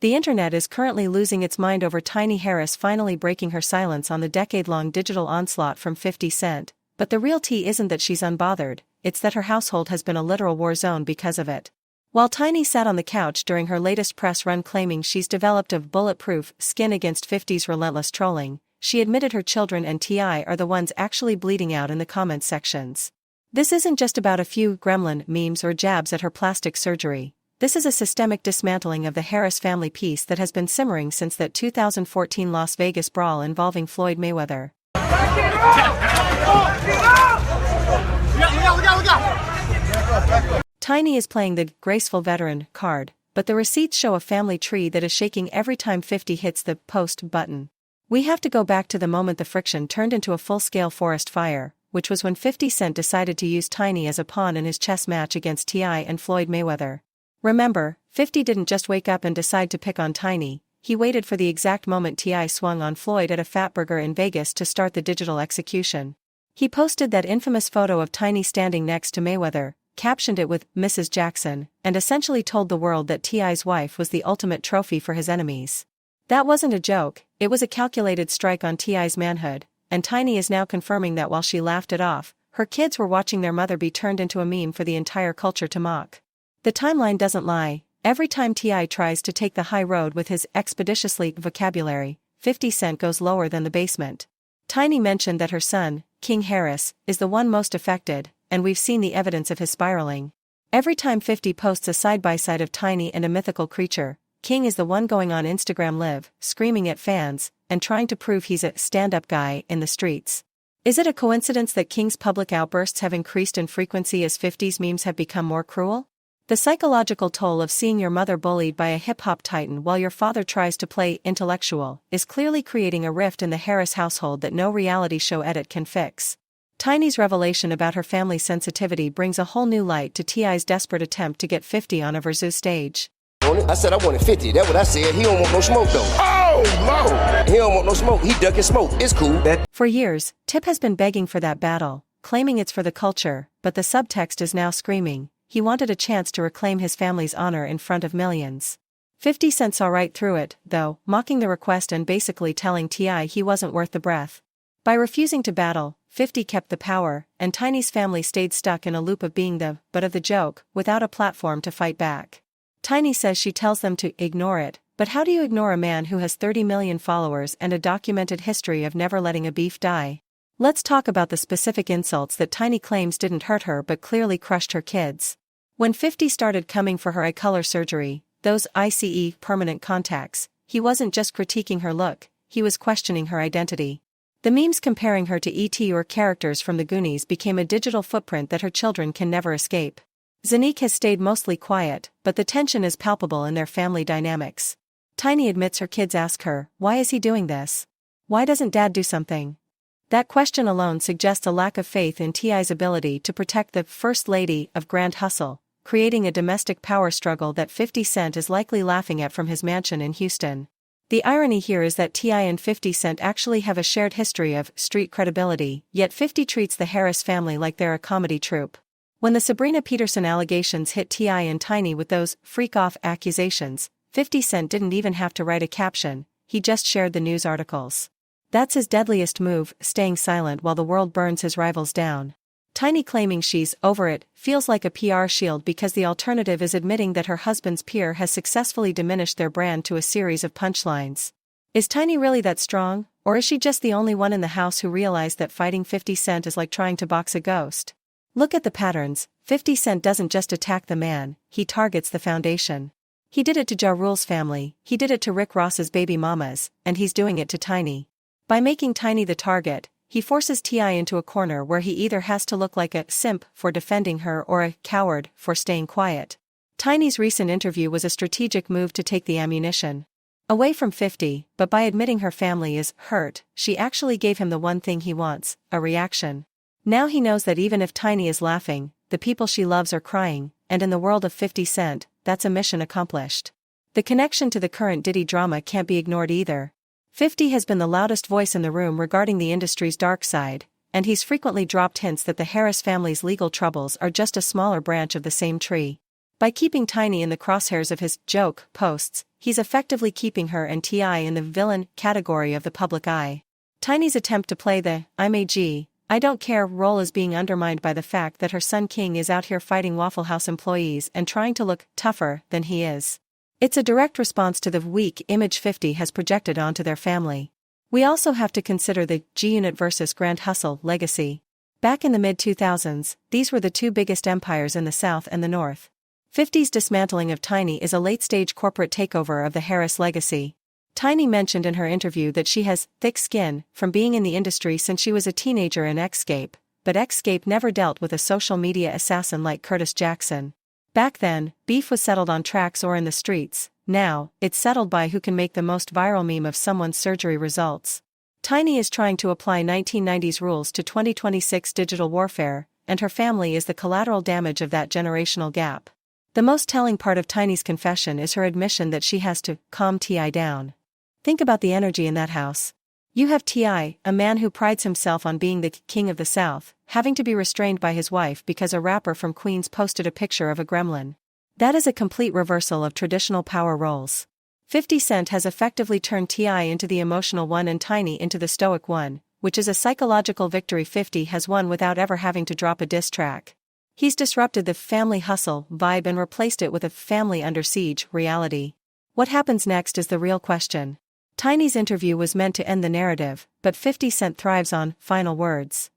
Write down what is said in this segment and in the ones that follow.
The internet is currently losing its mind over Tiny Harris finally breaking her silence on the decade-long digital onslaught from 50 Cent, but the real tea isn't that she's unbothered, it's that her household has been a literal war zone because of it. While Tiny sat on the couch during her latest press run claiming she's developed a bulletproof skin against 50's relentless trolling, she admitted her children and T.I. are the ones actually bleeding out in the comments sections. This isn't just about a few gremlin memes or jabs at her plastic surgery. This is a systemic dismantling of the Harris family peace that has been simmering since that 2014 Las Vegas brawl involving Floyd Mayweather. Tiny is playing the graceful veteran card, but the receipts show a family tree that is shaking every time 50 hits the post button. We have to go back to the moment the friction turned into a full-scale forest fire, which was when 50 Cent decided to use Tiny as a pawn in his chess match against T.I. and Floyd Mayweather. Remember, 50 didn't just wake up and decide to pick on Tiny, he waited for the exact moment T.I. swung on Floyd at a Fatburger in Vegas to start the digital execution. He posted that infamous photo of Tiny standing next to Mayweather, captioned it with Mrs. Jackson, and essentially told the world that T.I.'s wife was the ultimate trophy for his enemies. That wasn't a joke, it was a calculated strike on T.I.'s manhood, and Tiny is now confirming that while she laughed it off, her kids were watching their mother be turned into a meme for the entire culture to mock. The timeline doesn't lie, every time T.I. tries to take the high road with his expeditiously vocabulary, 50 Cent goes lower than the basement. Tiny mentioned that her son, King Harris, is the one most affected, and we've seen the evidence of his spiraling. Every time 50 posts a side-by-side of Tiny and a mythical creature, King is the one going on Instagram Live, screaming at fans, and trying to prove he's a stand-up guy in the streets. Is it a coincidence that King's public outbursts have increased in frequency as 50's memes have become more cruel? The psychological toll of seeing your mother bullied by a hip-hop titan while your father tries to play intellectual is clearly creating a rift in the Harris household that no reality show edit can fix. Tiny's revelation about her family's sensitivity brings a whole new light to T.I.'s desperate attempt to get 50 on a Versus stage. I said I wanted 50, that's what I said. He don't want no smoke though. Oh, Lord! He don't want no smoke, he ducking smoke, it's cool. For years, Tip has been begging for that battle, claiming it's for the culture, but the subtext is now screaming. He wanted a chance to reclaim his family's honor in front of millions. 50 Cent saw right through it, though, mocking the request and basically telling T.I. he wasn't worth the breath. By refusing to battle, 50 kept the power, and Tiny's family stayed stuck in a loop of being the butt of the joke, without a platform to fight back. Tiny says she tells them to ignore it, but how do you ignore a man who has 30 million followers and a documented history of never letting a beef die? Let's talk about the specific insults that Tiny claims didn't hurt her but clearly crushed her kids. When 50 started coming for her eye color surgery, those ICE permanent contacts, he wasn't just critiquing her look, he was questioning her identity. The memes comparing her to E.T. or characters from the Goonies became a digital footprint that her children can never escape. Zanique has stayed mostly quiet, but the tension is palpable in their family dynamics. Tiny admits her kids ask her, "Why is he doing this? Why doesn't Dad do something?" That question alone suggests a lack of faith in T.I.'s ability to protect the First Lady of Grand Hustle, creating a domestic power struggle that 50 Cent is likely laughing at from his mansion in Houston. The irony here is that T.I. and 50 Cent actually have a shared history of street credibility, yet 50 treats the Harris family like they're a comedy troupe. When the Sabrina Peterson allegations hit T.I. and Tiny with those freak-off accusations, 50 Cent didn't even have to write a caption, he just shared the news articles. That's his deadliest move, staying silent while the world burns his rivals down. Tiny claiming she's over it feels like a PR shield because the alternative is admitting that her husband's peer has successfully diminished their brand to a series of punchlines. Is Tiny really that strong, or is she just the only one in the house who realized that fighting 50 Cent is like trying to box a ghost? Look at the patterns, 50 Cent doesn't just attack the man, he targets the foundation. He did it to Ja Rule's family, he did it to Rick Ross's baby mamas, and he's doing it to Tiny. By making Tiny the target, he forces T.I. into a corner where he either has to look like a simp for defending her or a coward for staying quiet. Tiny's recent interview was a strategic move to take the ammunition away from 50, but by admitting her family is hurt, she actually gave him the one thing he wants, a reaction. Now he knows that even if Tiny is laughing, the people she loves are crying, and in the world of 50 Cent, that's a mission accomplished. The connection to the current Diddy drama can't be ignored either. 50 has been the loudest voice in the room regarding the industry's dark side, and he's frequently dropped hints that the Harris family's legal troubles are just a smaller branch of the same tree. By keeping Tiny in the crosshairs of his joke posts, he's effectively keeping her and T.I. in the villain category of the public eye. Tiny's attempt to play the "I'm a G, I don't care" role is being undermined by the fact that her son King is out here fighting Waffle House employees and trying to look tougher than he is. It's a direct response to the weak image 50 has projected onto their family. We also have to consider the G-Unit versus Grand Hustle legacy. Back in the mid-2000s, these were the two biggest empires in the South and the North. 50's dismantling of Tiny is a late-stage corporate takeover of the Harris legacy. Tiny mentioned in her interview that she has thick skin from being in the industry since she was a teenager in Xscape, but Xscape never dealt with a social media assassin like Curtis Jackson. Back then, beef was settled on tracks or in the streets. Now, it's settled by who can make the most viral meme of someone's surgery results. Tiny is trying to apply 1990s rules to 2026 digital warfare, and her family is the collateral damage of that generational gap. The most telling part of Tiny's confession is her admission that she has to calm T.I. down. Think about the energy in that house. You have T.I., a man who prides himself on being the king of the South, having to be restrained by his wife because a rapper from Queens posted a picture of a gremlin. That is a complete reversal of traditional power roles. 50 Cent has effectively turned T.I. into the emotional one and Tiny into the stoic one, which is a psychological victory 50 has won without ever having to drop a diss track. He's disrupted the family hustle vibe and replaced it with a family under siege reality. What happens next is the real question. Tiny's interview was meant to end the narrative, but 50 Cent thrives on final words.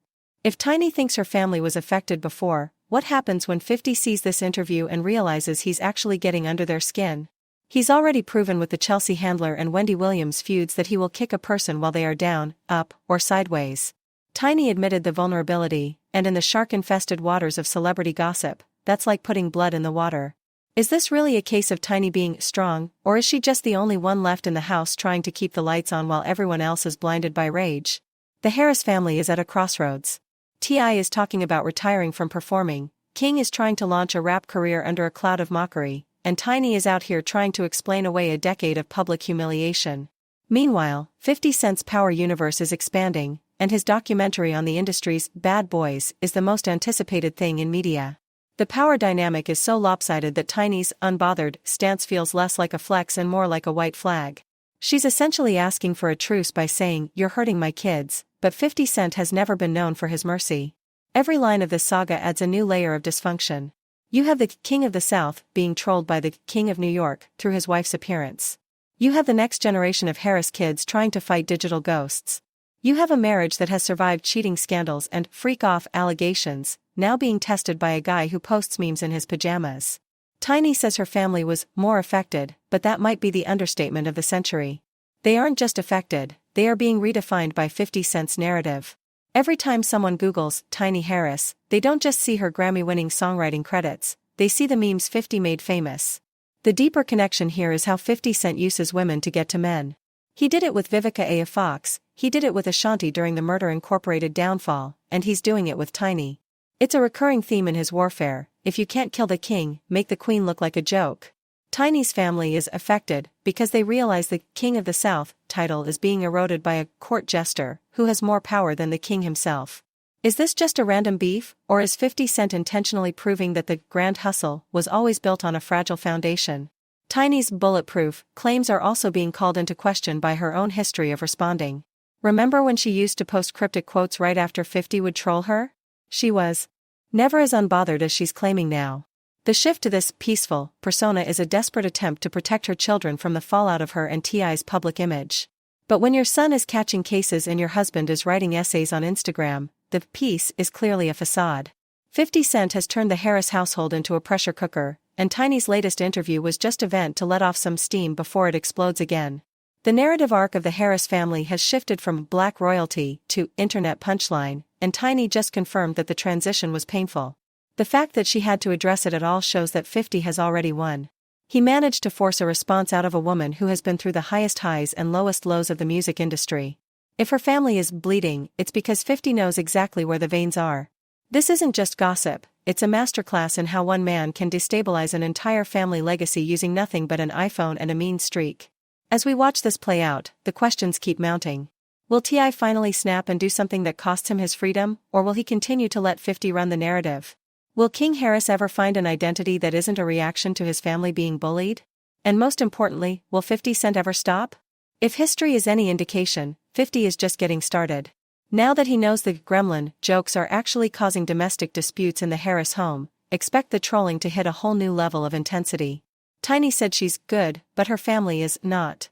If Tiny thinks her family was affected before, what happens when 50 sees this interview and realizes he's actually getting under their skin? He's already proven with the Chelsea Handler and Wendy Williams feuds that he will kick a person while they are down, up, or sideways. Tiny admitted the vulnerability, and in the shark-infested waters of celebrity gossip, that's like putting blood in the water. Is this really a case of Tiny being strong, or is she just the only one left in the house trying to keep the lights on while everyone else is blinded by rage? The Harris family is at a crossroads. T.I. is talking about retiring from performing, King is trying to launch a rap career under a cloud of mockery, and Tiny is out here trying to explain away a decade of public humiliation. Meanwhile, 50 Cent's power universe is expanding, and his documentary on the industry's Bad Boys is the most anticipated thing in media. The power dynamic is so lopsided that Tiny's unbothered stance feels less like a flex and more like a white flag. She's essentially asking for a truce by saying, "You're hurting my kids," but 50 Cent has never been known for his mercy. Every line of this saga adds a new layer of dysfunction. You have the King of the South being trolled by the King of New York through his wife's appearance. You have the next generation of Harris kids trying to fight digital ghosts. You have a marriage that has survived cheating scandals and freak-off allegations, now being tested by a guy who posts memes in his pajamas. Tiny says her family was more affected, but that might be the understatement of the century. They aren't just affected, they are being redefined by 50 Cent's narrative. Every time someone Googles Tiny Harris, they don't just see her Grammy-winning songwriting credits, they see the memes 50 made famous. The deeper connection here is how 50 Cent uses women to get to men. He did it with Vivica A. Fox, he did it with Ashanti during the Murder Incorporated downfall, and he's doing it with Tiny. It's a recurring theme in his warfare: if you can't kill the king, make the queen look like a joke. Tiny's family is affected because they realize the King of the South title is being eroded by a court jester who has more power than the king himself. Is this just a random beef, or is 50 Cent intentionally proving that the Grand Hustle was always built on a fragile foundation? Tiny's bulletproof claims are also being called into question by her own history of responding. Remember when she used to post cryptic quotes right after 50 would troll her? She was never as unbothered as she's claiming now. The shift to this peaceful persona is a desperate attempt to protect her children from the fallout of her and T.I.'s public image. But when your son is catching cases and your husband is writing essays on Instagram, the peace is clearly a facade. 50 Cent has turned the Harris household into a pressure cooker, and Tiny's latest interview was just a vent to let off some steam before it explodes again. The narrative arc of the Harris family has shifted from black royalty to internet punchline, and Tiny just confirmed that the transition was painful. The fact that she had to address it at all shows that 50 has already won. He managed to force a response out of a woman who has been through the highest highs and lowest lows of the music industry. If her family is bleeding, it's because 50 knows exactly where the veins are. This isn't just gossip, it's a masterclass in how one man can destabilize an entire family legacy using nothing but an iPhone and a mean streak. As we watch this play out, the questions keep mounting. Will T.I. finally snap and do something that costs him his freedom, or will he continue to let 50 run the narrative? Will King Harris ever find an identity that isn't a reaction to his family being bullied? And most importantly, will 50 Cent ever stop? If history is any indication, 50 is just getting started. Now that he knows the gremlin jokes are actually causing domestic disputes in the Harris home, expect the trolling to hit a whole new level of intensity. Tiny said she's good, but her family is not.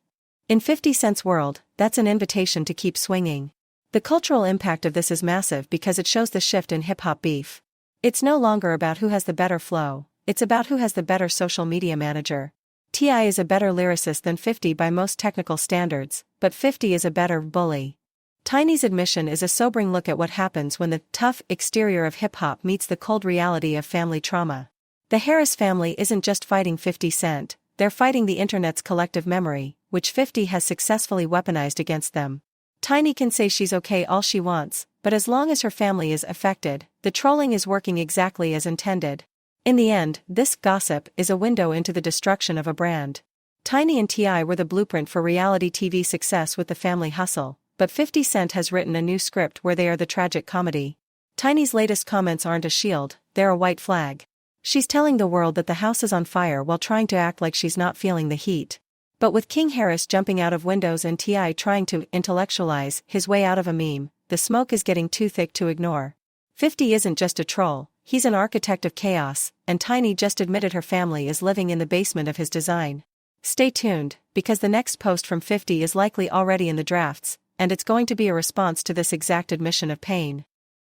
In 50 Cent's world, that's an invitation to keep swinging. The cultural impact of this is massive because it shows the shift in hip-hop beef. It's no longer about who has the better flow, it's about who has the better social media manager. T.I. is a better lyricist than 50 by most technical standards, but 50 is a better bully. Tiny's admission is a sobering look at what happens when the tough exterior of hip-hop meets the cold reality of family trauma. The Harris family isn't just fighting 50 Cent, they're fighting the internet's collective memory, which 50 has successfully weaponized against them. Tiny can say she's okay all she wants, but as long as her family is affected, the trolling is working exactly as intended. In the end, this gossip is a window into the destruction of a brand. Tiny and T.I. were the blueprint for reality TV success with The Family Hustle, but 50 Cent has written a new script where they are the tragic comedy. Tiny's latest comments aren't a shield, they're a white flag. She's telling the world that the house is on fire while trying to act like she's not feeling the heat. But with King Harris jumping out of windows and T.I. trying to intellectualize his way out of a meme, the smoke is getting too thick to ignore. 50 isn't just a troll, he's an architect of chaos, and Tiny just admitted her family is living in the basement of his design. Stay tuned, because the next post from 50 is likely already in the drafts, and it's going to be a response to this exact admission of pain.